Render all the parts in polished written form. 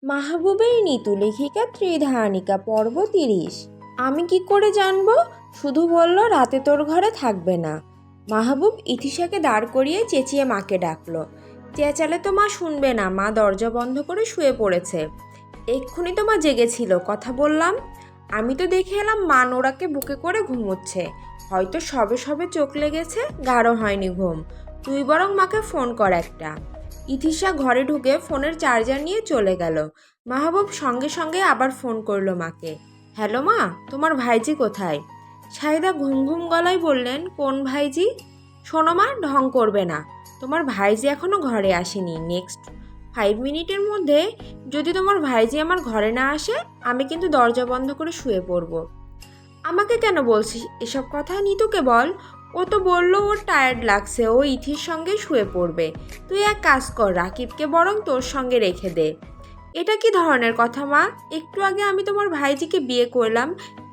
মাহবুবের নিতু লেখিকা ত্রিধারণিকা পর্ব 30। আমি কি করে জানবো? শুধু বলল রাতে তোর ঘরে থাকবে না। মাহবুব ইতিশাকে দাঁড় করিয়ে চেঁচিয়ে মাকে ডাকলো। চেঁচালে তো মা শুনবে না, মা দরজা বন্ধ করে শুয়ে পড়েছে। এক্ষুনি তো মা জেগেছিল, কথা বললাম। আমি তো দেখে এলাম মা নোরাকে বুকে করে ঘুমোচ্ছে। হয়তো সবে সবে চোখ লেগেছে, গাঢ় হয়নি ঘুম। তুই বরং মাকে ফোন কর একটা। ইতিশা ঘরে ঢুকে ফোনের চার্জার নিয়ে চলে গেল। মাহবুব সঙ্গে সঙ্গে আবার ফোন করলো মাকে। হ্যালো মা, তোমার ভাইজি কোথায়? সাহিদা ঘুম ঘুম গলায় বললেন, কোন ভাইজি? শোনো মা, ঢং করবে না। তোমার ভাইজি এখনো ঘরে আসেনি। নেক্সট 5 মিনিটের মধ্যে যদি তোমার ভাইজি আমার ঘরে না আসে, আমি কিন্তু দরজা বন্ধ করে শুয়ে পড়ব। আমাকে কেন বলছিস এসব কথা? নিতুকে বল। ও তো বললো ওর টায়ার্ড লাগছে, ও ইথির সঙ্গে শুয়ে পড়বে। তুই এক কাজ কর, রাকিবকে বরং তোর সঙ্গে রেখে দে। এটা কি ধরনের কথা মা? একটু আগে আমি তোমার ভাইজিকে বিয়ে করলাম,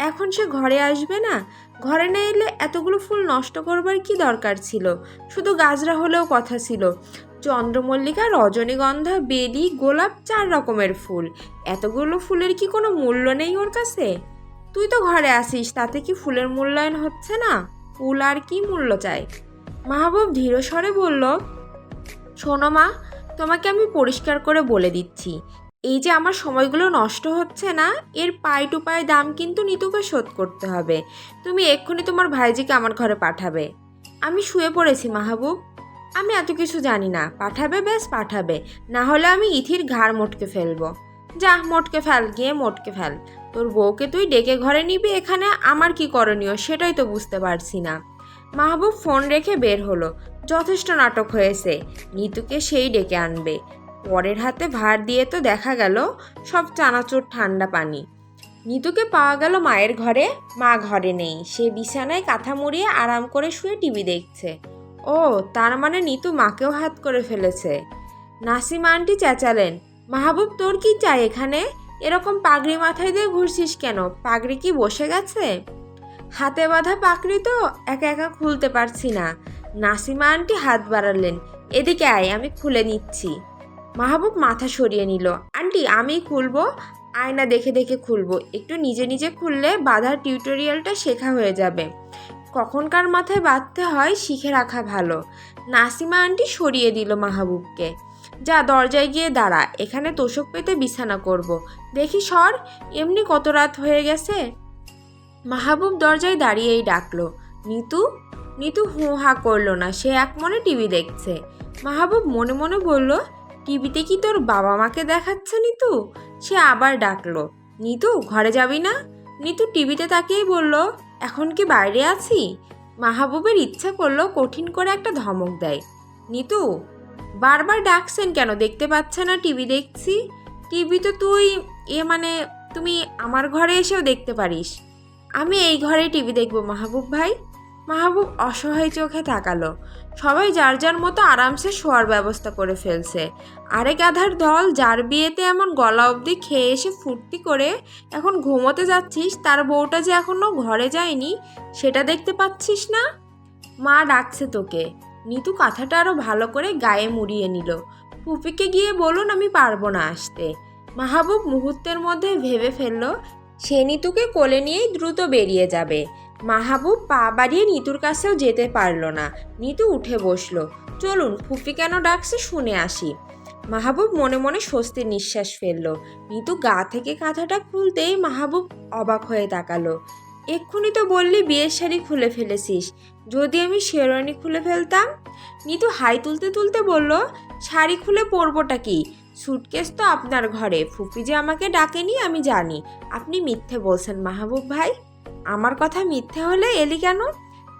এখন সে ঘরে আসবে না? ঘরে না এলে এতগুলো ফুল নষ্ট করবার কি দরকার ছিল? শুধু গাজরা হলেও কথা ছিল। চন্দ্রমল্লিকা, রজনীগন্ধা, বেলি, গোলাপ, 4 রকমের ফুল। এতগুলো ফুলের কি কোনো মূল্য নেই ওর কাছে? তুই তো ঘরে আসিস, তাতে কি ফুলের মূল্যায়ন হচ্ছে না? ফুল আর কি মূল্য চাই? মাহবুব ধীর স্বরে বলল, শোনো মা, তোমাকে আমি পরিষ্কার করে বলে দিচ্ছি, এই যে আমার সময়গুলো নষ্ট হচ্ছে না, এর পাই টু পাই দাম কিন্তু নিতুকে শোধ করতে হবে। তুমি এক্ষুনি তোমার ভাইজিকে আমার ঘরে পাঠাবে। আমি শুয়ে পড়েছি মাহবুব, আমি এত কিছু জানি না। পাঠাবে, বেশ পাঠাবে, না হলে আমি ইথির ঘাড় মটকে ফেলবো। যা, মটকে ফেল, গিয়ে মটকে ফেল। তোর বউকে তুই ডেকে ঘরে নিবি, এখানে আমার কি করণীয় সেটাই তো বুঝতে পারছি না। মাহবুব ফোন রেখে বের হলো। যথেষ্ট নাটক হয়েছে, নিতুকে সেই ডেকে আনবে। পরের হাতে ভার দিয়ে তো দেখা গেল সব চানাচুর ঠান্ডা পানি। নিতুকে পাওয়া গেল মায়ের ঘরে। মা ঘরে নেই, সে বিছানায় কাঁথা মুড়িয়ে আরাম করে শুয়ে টিভি দেখছে। ও, তার মানে নিতু মাকেও হাত করে ফেলেছে। নাসিমা আন্টি চেঁচালেন, মাহবুব তোর কি চাই এখানে? এরকম পাগড়ি মাথায় দিয়ে ঘুরছিস কেন? পাগড়ি কি বসে গেছে? হাতে বাঁধা পাগড়ি তো একা একা খুলতে পারছি না। নাসিমা আন্টি হাত বাড়ালেন, এদিকে আয়, আমি খুলে নিচ্ছি। মাহবুব মাথা সরিয়ে নিল। আন্টি, আমি খুলবো। আয়না দেখে দেখে খুলবো, একটু নিজে নিজে খুললে বাঁধার টিউটোরিয়ালটা শেখা হয়ে যাবে। কখনকার মাথায় বাঁধতে হয় শিখে রাখা ভালো। নাসিমা আন্টি সরিয়ে দিল মাহবুবকে। যা, দরজায় গিয়ে দাঁড়া, এখানে তোষক পেতে বিছানা করব। দেখি সর, এমনি কত রাত হয়ে গেছে। মাহবুব দরজায় দাঁড়িয়েই ডাকলো, নিতু। নিতু হু হা করলো না, সে এক মনে টিভি দেখছে। মাহবুব মনে মনে বলল, টিভিতে কি তোর বাবা মাকে দেখাচ্ছে নিতু? সে আবার ডাকলো, নিতু ঘরে যাবি না? নিতু টিভিতে তাকিয়েই বলল, এখন কি বাইরে আছি? মাহবুবের ইচ্ছা করলো কঠিন করে একটা ধমক দেয়। নিতু, বারবার ডাকছেন কেন? দেখতে পাচ্ছে না টিভি দেখছি? টিভি তো তুই মানে তুমি আমার ঘরে এসেও দেখতে পারিস। আমি এই ঘরেই টিভি দেখব মাহবুব ভাই। মাহবুব অসহায় চোখে তাকালো। সবাই যার যার মতো আরামসে শোয়ার ব্যবস্থা করে ফেলছে। আরেক গাধার দল, যার বিয়েতে এমন গলা অবধি খেয়ে এসে ফুর্তি করে এখন ঘুমোতে যাচ্ছিস, তার বউটা যে এখনো ঘরে যায়নি সেটা দেখতে পাচ্ছিস না? মা ডাকছে তোকে। নিতু কাঁথাটা আরো ভালো করে গায়ে মুড়িয়ে নিল। ফুপিকে গিয়ে বলুন আমি পারবো না আসতে। মাহবুব মুহূর্তের মধ্যে ভেবে ফেলল, সে নিতুকে কোলে নিয়েই দ্রুত বেরিয়ে যাবে। মাহবুব পা বাড়িয়ে নিতুর কাছেও যেতে পারল না। নিতু উঠে বসলো। চলুন, ফুফি কেন ডাকছে শুনে আসি। মাহবুব মনে মনে স্বস্তির নিঃশ্বাস ফেলল। নিতু গা থেকে কাঁথাটা খুলতেই মাহবুব অবাক হয়ে তাকালো। এক্ষুনি তো বললি বিয়ের শাড়ি খুলে ফেলেছিস, যদি আমি শেরওয়ানি খুলে ফেলতাম? নিতু হাই তুলতে তুলতে বলল, শাড়ি খুলে পরবোটা কি? সুটকেস তো আপনার ঘরে, ফুফি যে আমাকে ডাকেনি আমি জানি। আপনি মিথ্যে বলছেন মাহবুব ভাই। আমার কথা মিথ্যে হলে এলি কেন?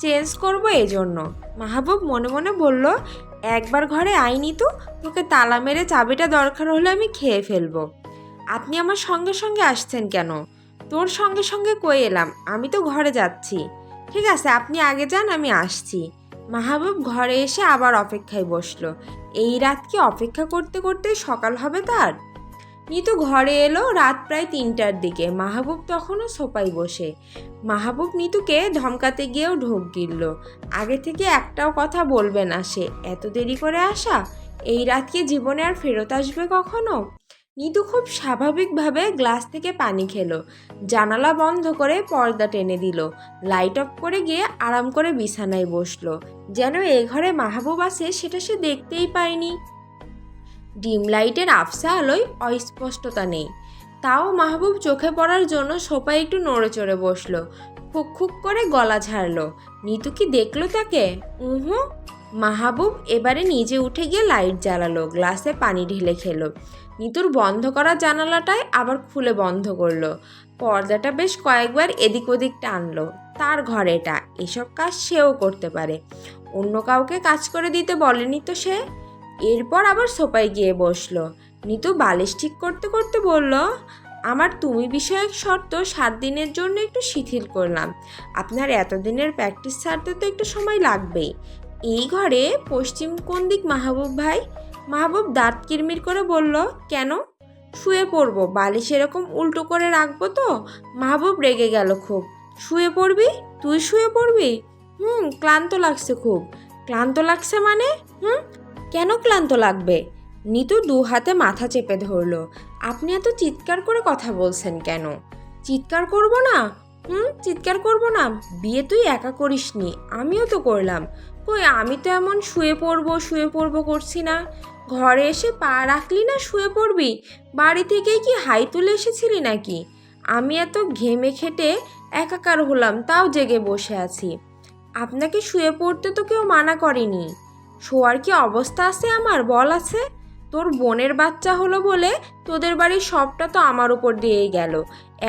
চেঞ্জ করবো এজন্য। মাহবুব মনে মনে বলল, একবার ঘরে আইনি তো, তোকে তালা মেরে চাবিটা দরকার হলে আমি খেয়ে ফেলবো। আপনি আমার সঙ্গে সঙ্গে আসছেন কেন? তোর সঙ্গে সঙ্গে কই এলাম, আমি তো ঘরে যাচ্ছি। ঠিক আছে, আপনি আগে যান, আমি আসছি। মাহবুব ঘরে এসে আবার অপেক্ষায় বসলো। এই রাত কি অপেক্ষা করতে করতে সকাল হবে তার? নিতু ঘরে এলো রাত প্রায় 3টার দিকে। মাহবুব তখনও সোফায় বসে। মাহবুব নিতুকে ধমকাতে গিয়েও ঢোক গিলল। আগে থেকে একটাও কথা বলবে না সে। এত দেরি করে আসা, এই রাত কি জীবনে আর ফেরত আসবে কখনো? নিতু খুব স্বাভাবিকভাবে গ্লাস থেকে পানি খেলো, জানালা বন্ধ করে পর্দা টেনে দিল, লাইট অফ করে গিয়ে আরাম করে বিছানায় বসলো, যেন এ ঘরে মাহবুব আছে সেটা সে দেখতেই পায়নি। ডিম লাইটের আফসা আলোয় অস্পষ্টতা নেই, তাও মাহবুব চোখে পড়ার জন্য সোফায় একটু নড়ে চড়ে বসলো, খুক খুক করে গলা ঝাড়লো। নিতু কি দেখলো তাকে? উহু। মাহবুব এবারে নিজে উঠে গিয়ে লাইট জ্বালালো, গ্লাসে পানি ঢেলে খেলো। নিতুর বন্ধ করা জানালাটায় আবার খুলে বন্ধ করলো, পর্দাটা বেশ কয়েকবার এদিক ওদিক টানলো। তার ঘর এটা, এসব কাজ সেও করতে পারে, অন্য কাউকে কাজ করে দিতে বলেনি তো সে। এরপর আবার সোফায় গিয়ে বসলো। নিতু বালিশ ঠিক করতে করতে বলল, আমার তুমি বিষয়ক শর্ত 7 দিনের জন্য একটু শিথিল করলাম। আপনার এতদিনের প্র্যাকটিস ছাড়তে তো একটু সময় লাগবেই। এই ঘরে পশ্চিম কোন দিক মাহবুব ভাই? মাহবুব দাঁত কিরমির করে বলল, কেন? শুয়ে পড়বো, বালিশ এরকম উল্টো করে রাখবো তো? মাহবুব রেগে গেল খুব। শুয়ে পড়বি? তুই শুয়ে পড়বি? ক্লান্ত লাগছে খুব। ক্লান্ত লাগছে মানে? কেন ক্লান্ত লাগবে? নিতু 2 হাতে মাথা চেপে ধরল। আপনি এত চিৎকার করে কথা বলছেন কেন? চিৎকার করব না? চিৎকার করব না? বিয়ে তুই একা করিসনি, আমিও তো করলাম। কই, আমি তো এমন শুয়ে পড়বো করছি না। ঘরে এসে পা রাখলি না শুয়ে পড়বি? বাড়ি থেকেই কি হাই তুলে এসেছিলি নাকি? আমি এত ঘেমে খেটে একাকার হলাম, তাও জেগে বসে আছি। আপনাকে শুয়ে পড়তে তো কেউ মানা করেনি। শোয়ার কি অবস্থা আছে আমার, বল আছে? তোর বোনের বাচ্চা হলো বলে তোদের বাড়ির সবটা তো আমার উপর দিয়েই গেল।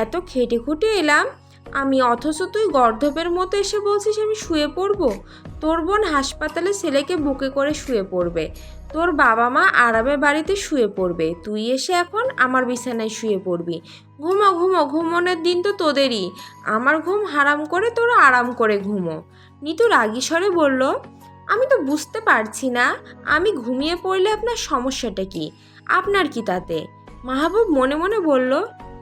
এত খেটে খুঁটে এলাম আমি, অথচ তুই গর্ধপের মতো এসে বলছিস আমি শুয়ে পড়বো? তোর বোন হাসপাতালে ছেলেকে বুকে করে শুয়ে পড়বে, তোর বাবা মা আরামে বাড়িতে শুয়ে পড়বে, তুই এসে এখন আমার বিছানায় শুয়ে পড়বি। ঘুমো ঘুমো, ঘুমোনোর দিন তো তোদেরই। আমার ঘুম হারাম করে তোরা আরাম করে ঘুমো। নিতু রাগী স্বরে বলল, আমি তো বুঝতে পারছি না, আমি ঘুমিয়ে পড়লে আপনার সমস্যাটা কি? আপনার কি তাতে? মাহবুব মনে মনে বলল,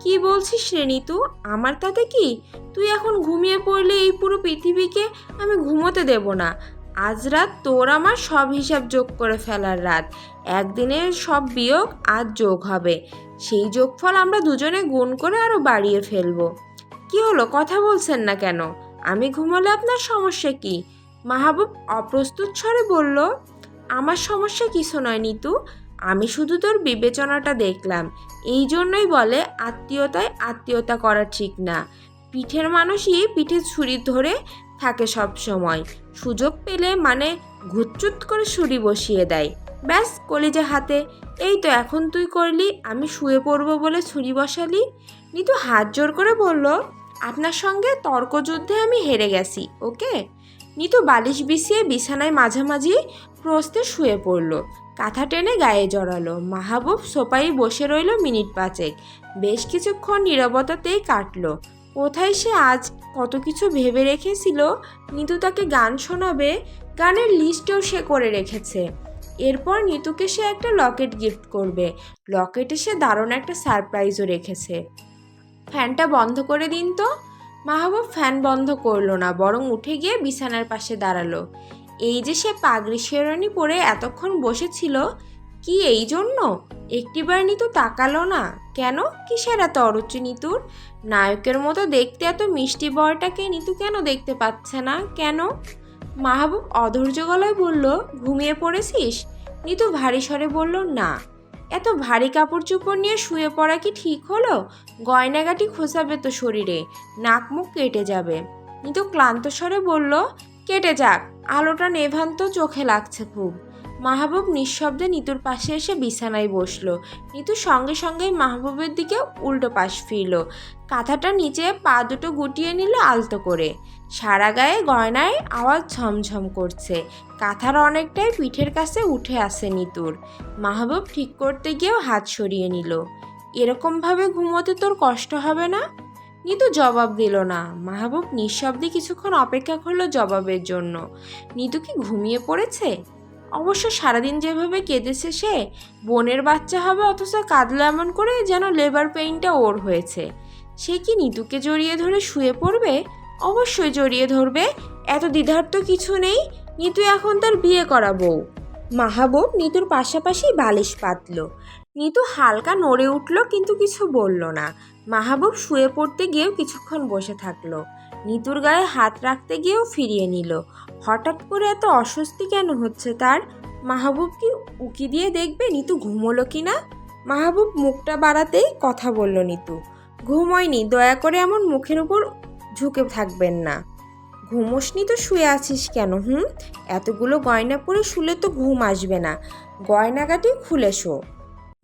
কি বলছিস রে নিতু, আমার তাতে কি? তুই এখন ঘুমিয়ে পড়লে এই পুরো পৃথিবীকে আমি ঘুমোতে দেব না। আজ রাত তোর আমার সব হিসাব যোগ করে ফেলার রাত। একদিনের সব বিয়োগ আজ যোগ হবে, সেই যোগফল আমরা দুজনে গুণ করে আরও বাড়িয়ে ফেলবো। কি হলো, কথা বলছেন না কেন? আমি ঘুমোলে আপনার সমস্যা কি? মাহবুব অপ্রস্তুত স্বরে বলল, আমার সমস্যা কিছু নয় নিতু, আমি শুধু তোর বিবেচনাটা দেখলাম। এই জন্যই বলে আত্মীয়তায় আত্মীয়তা করা ঠিক না। পিঠের মানুষই পিঠে ছুরি ধরে থাকে সব সময়, সুযোগ পেলে মানে ঘুচ্চুত করে ছুরি বসিয়ে দেয়, ব্যাস কলিজা হাতে। এই তো এখন তুই করলি, আমি শুয়ে পড়বো বলে ছুরি বসালি। নিতু হাত জোর করে বলল, আপনার সঙ্গে তর্কযুদ্ধে আমি হেরে গেছি, ওকে? নিতু বালিশ বিছিয়ে বিছানায় মাঝামাঝি প্রস্তে শুয়ে পড়ল, কাঁথা টেনে গায়ে জড়ালো। মাহবুব সোফায় বসে রইল মিনিট 5 বেশ কিছুক্ষণ নীরবতাতেই কাটলো। কোথায় সে আজ কত কিছু ভেবে রেখেছিল। নিতু তাকে গান শোনাবে, গানের লিস্টও সে করে রেখেছে। এরপর নিতুকে সে একটা লকেট গিফট করবে, লকেটে সে দারুণ একটা সারপ্রাইজও রেখেছে। ফ্যানটা বন্ধ করে দিন তো। মাহবুব ফ্যান বন্ধ করলো না, বরং উঠে গিয়ে বিছানার পাশে দাঁড়ালো। এই যে সে পাগড়ি শেরওয়ানি পরে এতক্ষণ বসেছিল, কি এই জন্য? একটিবার নিতু তাকালো না কেন? কিসের এত অরুচি নিতুর? নায়কের মতো দেখতে এত মিষ্টি বরটাকে নিতু কেন দেখতে পাচ্ছে না, কেন? মাহবুব অধৈর্য গলায় বলল, ঘুমিয়ে পড়েছিস? নিতু ভারী স্বরে বলল, না। এত ভারী কাপড় চোপড় নিয়ে শুয়ে পড়া কি ঠিক হলো? গয়নাগাটি খোঁচাবে তো শরীরে, নাক মুখ কেটে যাবে। নিতু ক্লান্ত স্বরে বলল, কেটে যাক, আলোটা নেভান তো, চোখে লাগছে খুব। মাহবুব নিঃশব্দে নিতুর পাশে এসে বিছানায় বসলো। নিতু সঙ্গে সঙ্গেই মাহবুবের দিকে উল্টো পাশ ফিরল, কাঁথাটা নিচে পা দুটো গুটিয়ে নিল আলতো করে। সারা গায়ে গয়নায় আওয়াজ ঝমঝম করছে, কাঁথার অনেকটাই পিঠের কাছে উঠে আসে নিতুর। মাহবুব ঠিক করতে গিয়েও হাত সরিয়ে নিল। এরকমভাবে ঘুমোতে তোর কষ্ট হবে না? নিতু জবাব দিল না। মাহবুব নিঃশব্দে কিছুক্ষণ অপেক্ষা করলো জবাবের জন্য। নিতু কি ঘুমিয়ে পড়েছে? অবশ্য সারাদিন যেভাবে কেঁদেছে সে, বোনের বাচ্চা হবে অথচ কাঁদলো এমন করে যেন লেবার পেইনটা ওর হয়েছে। সে কি নিতুকে জড়িয়ে ধরে শুয়ে পড়বে? অবশ্যই জড়িয়ে ধরবে, এত দ্বিধার তো কিছু নেই। নিতু এখন তার বিয়ে করা বউ। মাহবুব নিতুর পাশাপাশি বালিশ পাতল। নিতু হালকা নড়ে উঠল, কিন্তু কিছু বলল না। মাহবুব শুয়ে পড়তে গিয়েও কিছুক্ষণ বসে থাকলো। নিতুর গায়ে হাত রাখতে গিয়েও ফিরিয়ে নিল। হঠাৎ করে এত অস্বস্তি কেন হচ্ছে তার? মাহবুব কি উকি দিয়ে দেখবে নিতু ঘুমোলো কি না? মাহবুব মুখটা বাড়াতেই কথা বলল নিতু, ঘুমোয়নি, দয়া করে এমন মুখের উপর ঝুঁকে থাকবেন না। ঘুমোসনি তো শুয়ে আছিস কেন? এতগুলো গয়না পরে শুলে তো ঘুম আসবে না, গয়নাগাটি খুলে শো।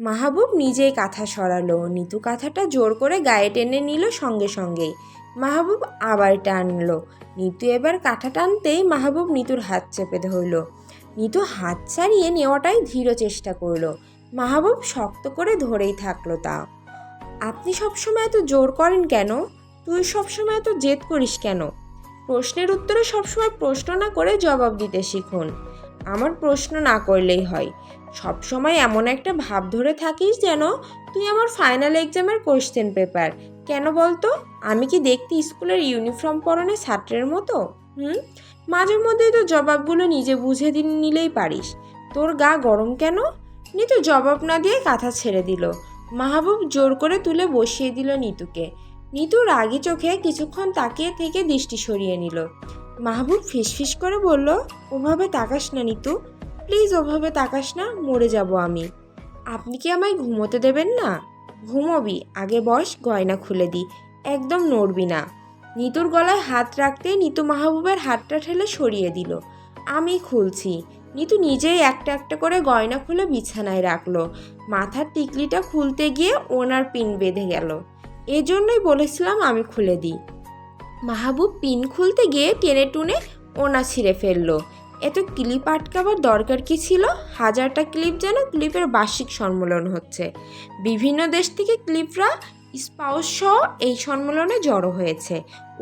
মাহবুব নিজেই কাঁথা সরালো। নিতু কাঁথাটা জোর করে গায়ে টেনে নিল সঙ্গে সঙ্গেই। মাহবুব আবার টানলো। নিতু এবার কাঁথা টানতেই মাহবুব নিতুর হাত চেপে ধরল। নিতু হাত ছাড়িয়ে নেওয়াটাই ধীর চেষ্টা করলো। মাহবুব শক্ত করে ধরেই থাকলো। তা আপনি সবসময় এত জোর করেন কেন? তুই সবসময় এত জেদ করিস কেন? প্রশ্নের উত্তরে সবসময় প্রশ্ন না করে জবাব দিতে শিখুন। আমার প্রশ্ন না করলেই হয়। সবসময় এমন একটা ভাব ধরে থাকিস যেন তুই আমার ফাইনাল এক্সামের কোশ্চেন পেপার। কেন বলতো? আমি কি দেখতে স্কুলের ইউনিফর্ম পরনে ছাত্রের মতো? মাঝে মধ্যেই তো জবাবগুলো নিজে বুঝে নিলেই পারিস। তোর গা গরম কেন? নিতু জবাব না দিয়ে কাঁথা ছেড়ে দিল। মাহবুব জোর করে তুলে বসিয়ে দিল নিতুকে। নিতু রাগী চোখে কিছুক্ষণ তাকিয়ে থেকে দৃষ্টি সরিয়ে নিল। মাহবুব ফিসফিস করে বলল, ওভাবে তাকাস না নিতু, প্লিজ ওভাবে তাকাস না, মরে যাব আমি। আপনি কি আমায় ঘুমোতে দেবেন না? ঘুমোবি, আগে বস, গয়না খুলে দি। একদম নড়বি না। নিতুর গলায় হাত রাখতে নিতু মাহবুবের হাতটা ঠেলে সরিয়ে দিল। আমি খুলছি। নিতু নিজেই একটা একটা করে গয়না খুলে বিছানায় রাখলো। মাথার টিকলিটা খুলতে গিয়ে ওনার পিন বেঁধে গেল। এজন্যই বলেছিলাম আমি খুলে দিই। মাহবুব পিন খুলতে গিয়ে টেনে টুনে ওনা ছিঁড়ে ফেললো। এত ক্লিপ আটকাবার দরকার কি ছিল? হাজারটা ক্লিপ, যেন ক্লিপের বার্ষিক সম্মেলন হচ্ছে। বিভিন্ন দেশ থেকে ক্লিপরা স্পাউস সহ এই সম্মেলনে জড়ো হয়েছে।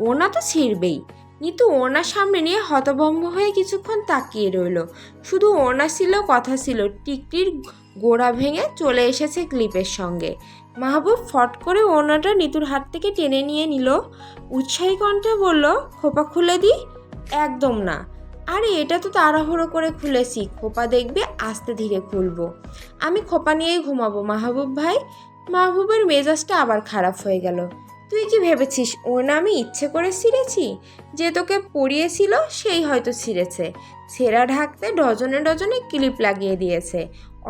ওনা তো ছিঁড়বেই। নিতু ওনা সামনে নিয়ে হতভম্ব হয়ে কিছুক্ষণ তাকিয়ে রইল। শুধু ওনা ছিল, কথা ছিল, টিকটির গোড়া ভেঙে চলে এসেছে ক্লিপের সঙ্গে। মাহবুব ফট করে ওনাটা নিতুর হাত থেকে টেনে নিয়ে নিল। উৎসাহী কণ্ঠে বলল, খোপা খুলে দিই। একদম না। আরে এটা তো তাড়াহুড়ো করে খুলেছি, খোপা দেখবে আস্তে ধীরে খুলবো। আমি খোপা নিয়েই ঘুমাবো মাহবুব ভাই। মাহবুবের মেজাজটা আবার খারাপ হয়ে গেল। তুই কি ভেবেছিস ওর না আমি ইচ্ছে করে ছিঁড়েছি? যে তোকে পরিয়েছিল সেই হয়তো ছিঁড়েছে। ছেঁড়া ঢাকতে ডজনে ডজনে ক্লিপ লাগিয়ে দিয়েছে।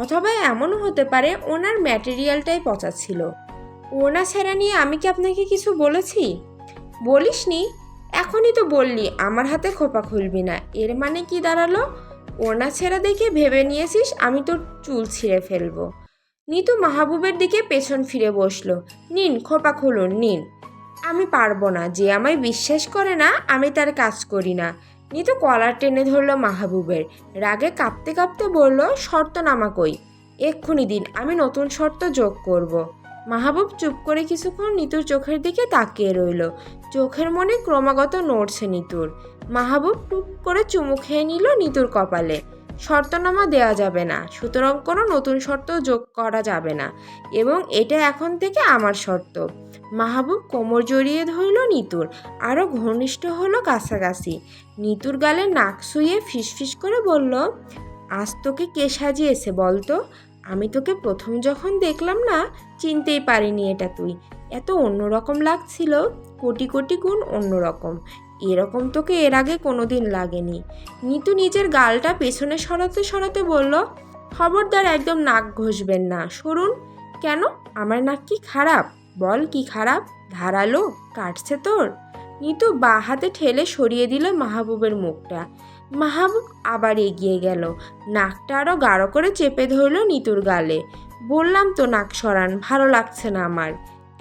অথবা এমনও হতে পারে ওনার ম্যাটেরিয়ালটাই পচা ছিল। ওনা ছেঁড়া নিয়ে আমি কি আপনাকে কিছু বলেছি? বলিসনি? এখনই তো বললি আমার হাতে খোপা খুলবি না। এর মানে কি দাঁড়ালো? ওনা ছেঁড়া দেখে ভেবে নিয়েছিস আমি তোর চুল ছিঁড়ে ফেলবো। নিতু মাহবুবের দিকে পেছন ফিরে বসলো। নিন, খোপা খুলুন, নিন। আমি পারবো না। যে আমায় বিশ্বাস করে না আমি তার কাজ করি না। নিতু কলার টেনে ধরলো মাহবুবের। রাগে কাঁপতে কাঁপতে বলল, শর্তনামা কই? এক্ষুনি দিন, আমি নতুন শর্ত যোগ করব। মাহবুব চুপ করে কিছুক্ষণ নিতুর চোখের দিকে তাকিয়ে রইল। চোখের মনে ক্রমাগত নড়ছে নিতুর। মাহবুব টুপ করে চুমু খেয়ে নিল নিতুর কপালে। শর্তনামা দেওয়া যাবে না, সুতরাং কোনো নতুন শর্ত যোগ করা যাবে না, এবং এটা এখন থেকে আমার শর্ত। মাহবুব কোমর জড়িয়ে ধরল নিতুর, আরও ঘনিষ্ঠ হলো কাছাকাছি। নিতুর গালে নাক শুয়ে ফিসফিস করে বলল, আজ তোকে কে সাজিয়েছে বলতো? আমি তোকে প্রথম যখন দেখলাম না, চিনতেই পারিনি এটা তুই। এত অন্যরকম লাগছিল, কোটি কোটি গুণ অন্যরকম। এরকম তোকে এর আগে কোনোদিন লাগেনি। নিতু নিজের গালটা পেছনে সরাতে সরাতে বলল, খবরদার একদম নাক ঘষবেন না, সরুন। কেন? আমার নাক কি খারাপ? বল কি খারাপ? ধারালো? কাটছে তোর? নিতু বাঁ হাতে ঠেলে সরিয়ে দিল মাহবুবের মুখটা। মাহবুব আবার এগিয়ে গেল। নাকটা আরও গাঢ় করে চেপে ধরল নিতুর গালে। বললাম তো নাক সরান, ভালো লাগছে না আমার।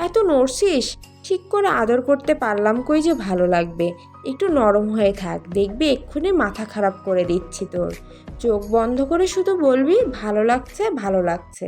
এত নড়ছিস? ঠিক করে আদর করতে পারলাম কই যে ভালো লাগবে। একটু নরম হয়ে থাক, দেখবি এক্ষুনি মাথা খারাপ করে দিচ্ছি তোর। চোখ বন্ধ করে শুধু বলবি ভালো লাগছে, ভালো লাগছে।